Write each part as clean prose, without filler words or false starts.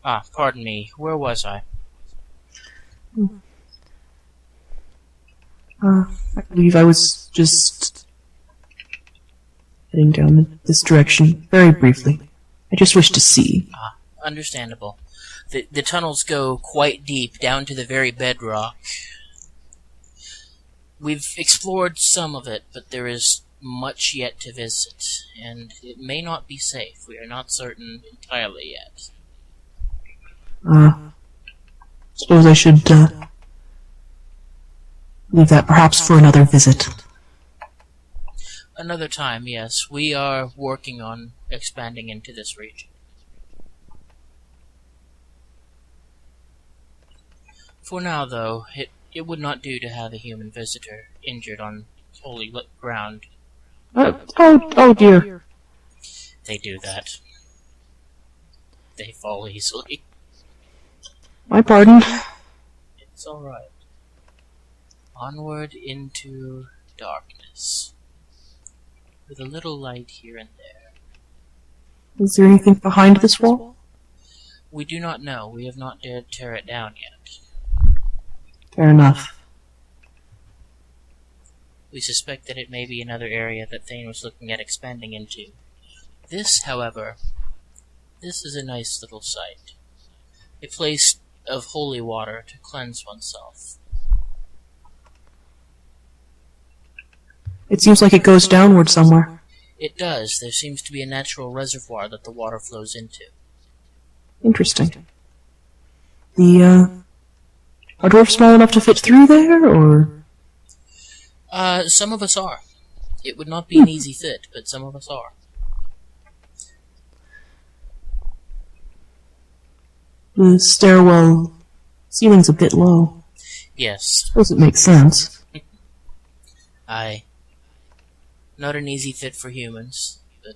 Pardon me. Where was I? I believe I was just heading down this direction very briefly. I just wish to see. Understandable. The tunnels go quite deep, down to the very bedrock. We've explored some of it, but there is much yet to visit, and it may not be safe. We are not certain entirely yet. Suppose I should, leave that perhaps for another visit. Another time, yes. We are working on expanding into this region. For now, though, it would not do to have a human visitor injured on holy ground. Oh dear. They do that. They fall easily. My pardon. It's alright. Onward into darkness. With a little light here and there. Is there anything behind this wall? We do not know. We have not dared tear it down yet. Fair enough. We suspect that it may be another area that Thain was looking at expanding into. This, however, this is a nice little site. A place of holy water to cleanse oneself. It seems like it goes downward somewhere. It does. There seems to be a natural reservoir that the water flows into. Interesting. Are dwarves small enough to fit through there, or...? Some of us are. It would not be an easy fit, but some of us are. The stairwell ceiling's a bit low. Yes. Suppose it makes sense. Aye. Not an easy fit for humans, but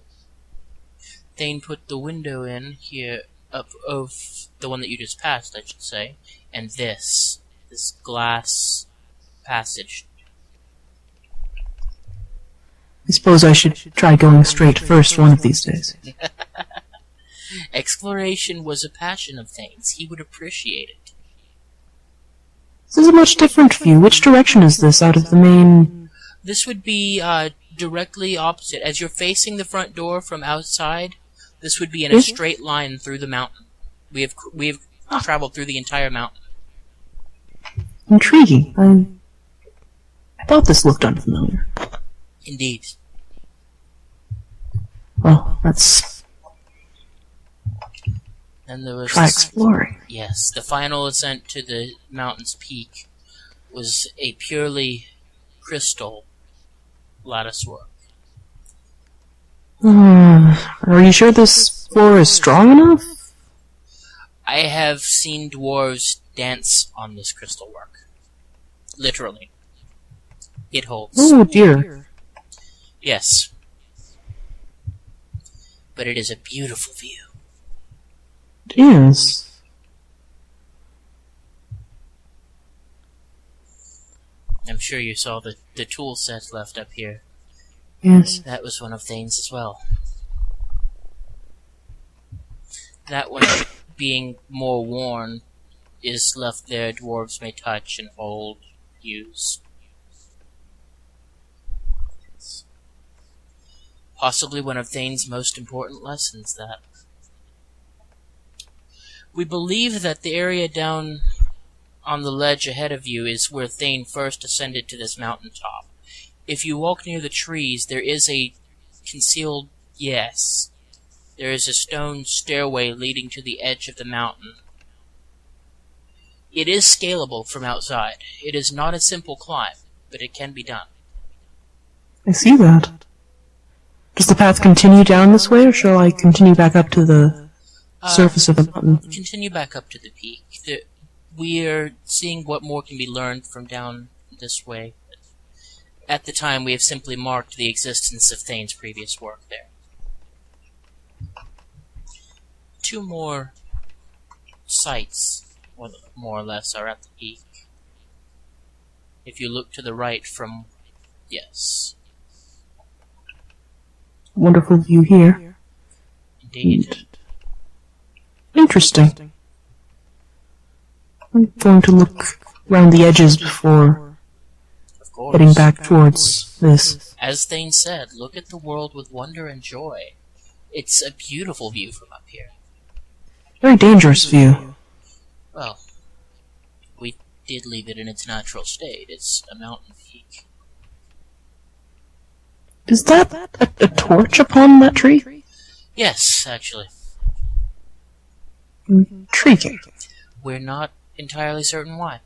Thain put the window in here, up of the one that you just passed, I should say, and this glass passage. I suppose I should try going straight first one of these days. Exploration was a passion of Thain's. He would appreciate it. This is a much different view. Which direction is this out of the main... This would be directly opposite. As you're facing the front door from outside, this would be in a straight line through the mountain. We have traveled through the entire mountain. Intriguing. I thought this looked unfamiliar. Indeed. Well, let's And there was try exploring. Yes, the final ascent to the mountain's peak was a purely crystal lattice work. Are you sure this floor is strong enough? I have seen dwarves dance on this crystal work. Literally. It holds. Oh dear. Yes. But it is a beautiful view. It is. I'm sure you saw the tool set left up here. Yes. That was one of Thain's as well. That one, being more worn, is left there. Dwarves may touch and hold, use. Possibly one of Thain's most important lessons, that. We believe that the area down on the ledge ahead of you is where Thain first ascended to this mountaintop. If you walk near the trees, there is a concealed... Yes. There is a stone stairway leading to the edge of the mountain. It is scalable from outside. It is not a simple climb, but it can be done. I see that. Does the path continue down this way, or shall I continue back up to the surface of the mountain? Continue back up to the peak. We're seeing what more can be learned from down this way. At the time, we have simply marked the existence of Thain's previous work there. 2 more sites, more or less, are at the peak. If you look to the right from... Yes. Wonderful view here. Indeed. interesting. I'm going to look around the edges before Of course. heading back towards this. As Thain said, look at the world with wonder and joy. It's a beautiful view from up here. Very dangerous view. Well, we did leave it in its natural state. It's a mountain peak. Is that a torch upon that tree? Yes, actually. Intriguing. We're not entirely certain why.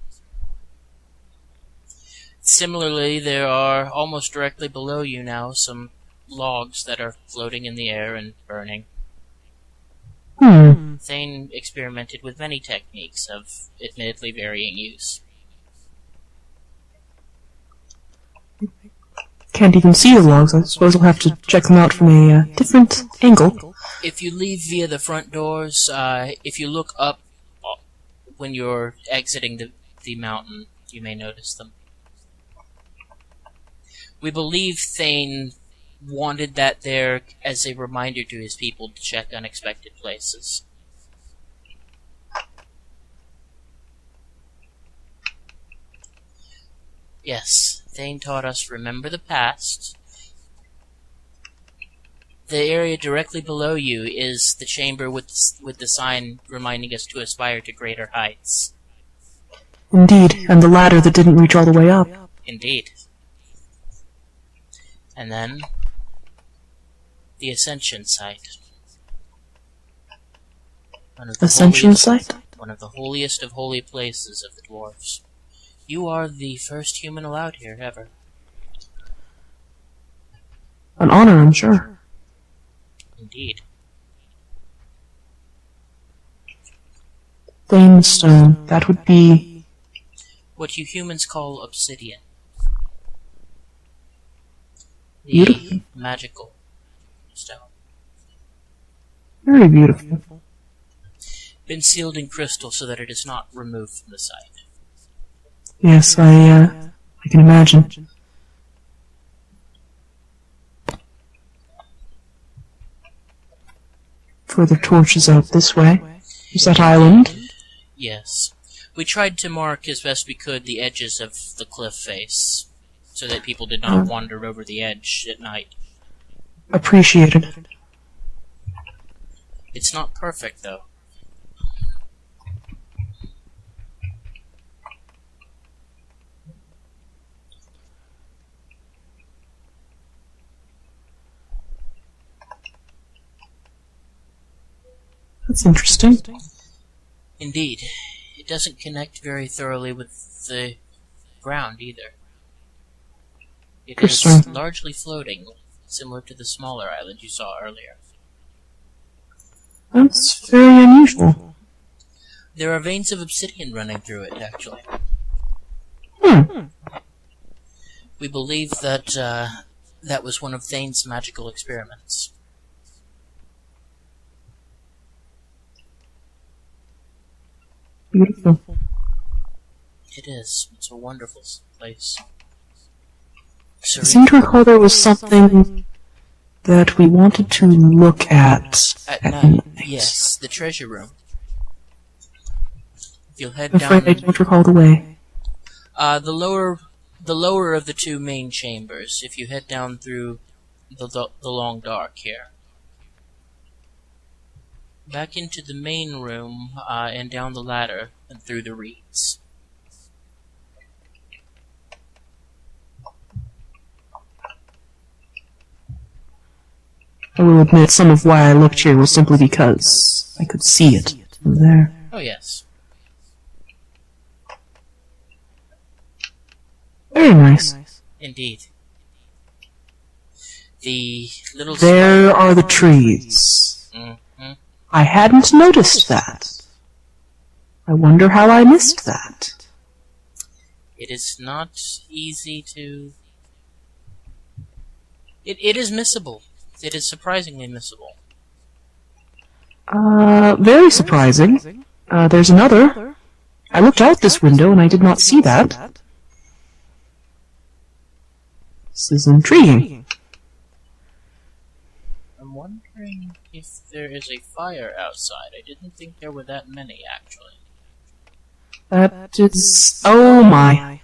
Similarly, there are, almost directly below you now, some logs that are floating in the air and burning. Thain experimented with many techniques of admittedly varying use. Can't even see the logs. I suppose I'll have to check them out from a different angle. If you leave via the front doors, if you look up when you're exiting the mountain, you may notice them. We believe Thain wanted that there as a reminder to his people to check unexpected places. Yes, Thain taught us remember the past. The area directly below you is the chamber with the sign reminding us to aspire to greater heights. Indeed, and the ladder that didn't reach all the way up. Indeed. And then, the Ascension Site. Ascension Site? One of the holiest of holy places of the dwarves. You are the first human allowed here, ever. An honor, I'm sure. Indeed. Thain stone, that would be... what you humans call obsidian. Beautiful. The magical stone. Very beautiful. Been sealed in crystal so that it is not removed from the site. Yes, I can imagine. Further torches out this way. Is that island? Yes. We tried to mark as best we could the edges of the cliff face, so that people did not wander over the edge at night. Appreciated. It's not perfect, though. That's interesting. Indeed. It doesn't connect very thoroughly with the ground, either. It is Interesting. largely floating, similar to the smaller island you saw earlier. That's very unusual. There are veins of obsidian running through it, actually. We believe that that was one of Thain's magical experiments. Beautiful. It is. It's a wonderful place. I seem to recall there was something that we wanted to look at night. Yes, the treasure room. If you'll head I'm afraid down... I don't recall the way. The lower of the two main chambers, if you head down through the long dark here. Back into the main room, and down the ladder, and through the reeds. I will admit some of why I looked here was simply because I could see it from there. Oh, yes. Very nice. Indeed. The little... There are the trees. Mm-hmm. I hadn't noticed that. I wonder how I missed that. It is not easy to... It is missable. It is surprisingly missable. Very surprising. There's another. I looked out this window and I did not see that. This is intriguing. I'm wondering if there is a fire outside. I didn't think there were that many, actually. That is... Oh my.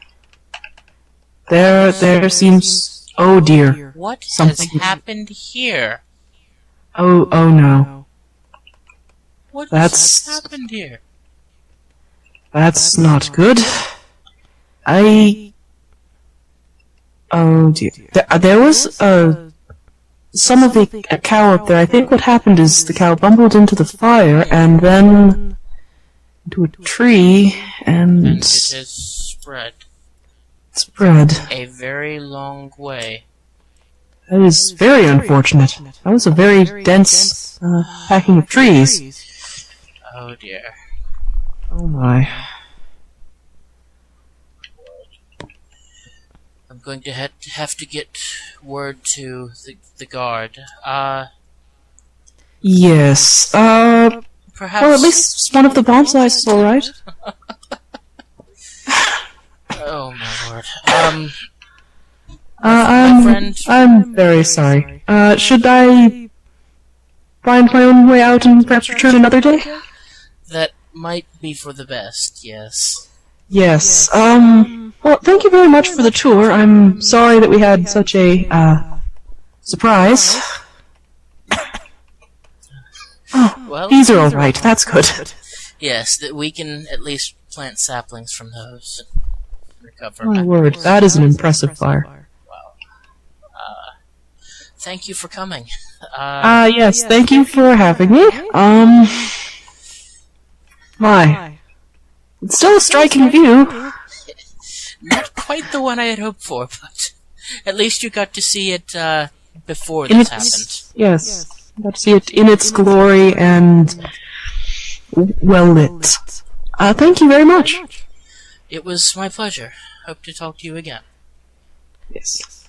There seems... Oh dear. What Something has happened here? Oh no. What That's... has happened here? That's not good. Oh dear. There was, some of the cow up there. I think what happened is the cow bumbled into the fire and then into a tree And and it has spread spread. a very long way. That is very unfortunate. That was a very dense packing of trees. Oh dear. Oh my. I'm going to have to get word to the guard. Yes. Perhaps. Well, at least one of the bonsais is all right. Oh my lord. My friend. I'm very sorry. Should I find my own way out and perhaps return another day? That might be for the best. Yes. Yes. Well, thank you very much for the tour. I'm sorry that we had such a surprise. Oh, Well, these are all right. That's good. yes, that we can at least plant saplings from those and recover. My word, that is an impressive fire. Thank you for coming. Yes, thank you for having me. My. It's still a striking view. Not quite the one I had hoped for, but at least you got to see it before In this its, happened. yes, got to see it in its glory and well lit. Thank you very much. It was my pleasure. Hope to talk to you again. Yes.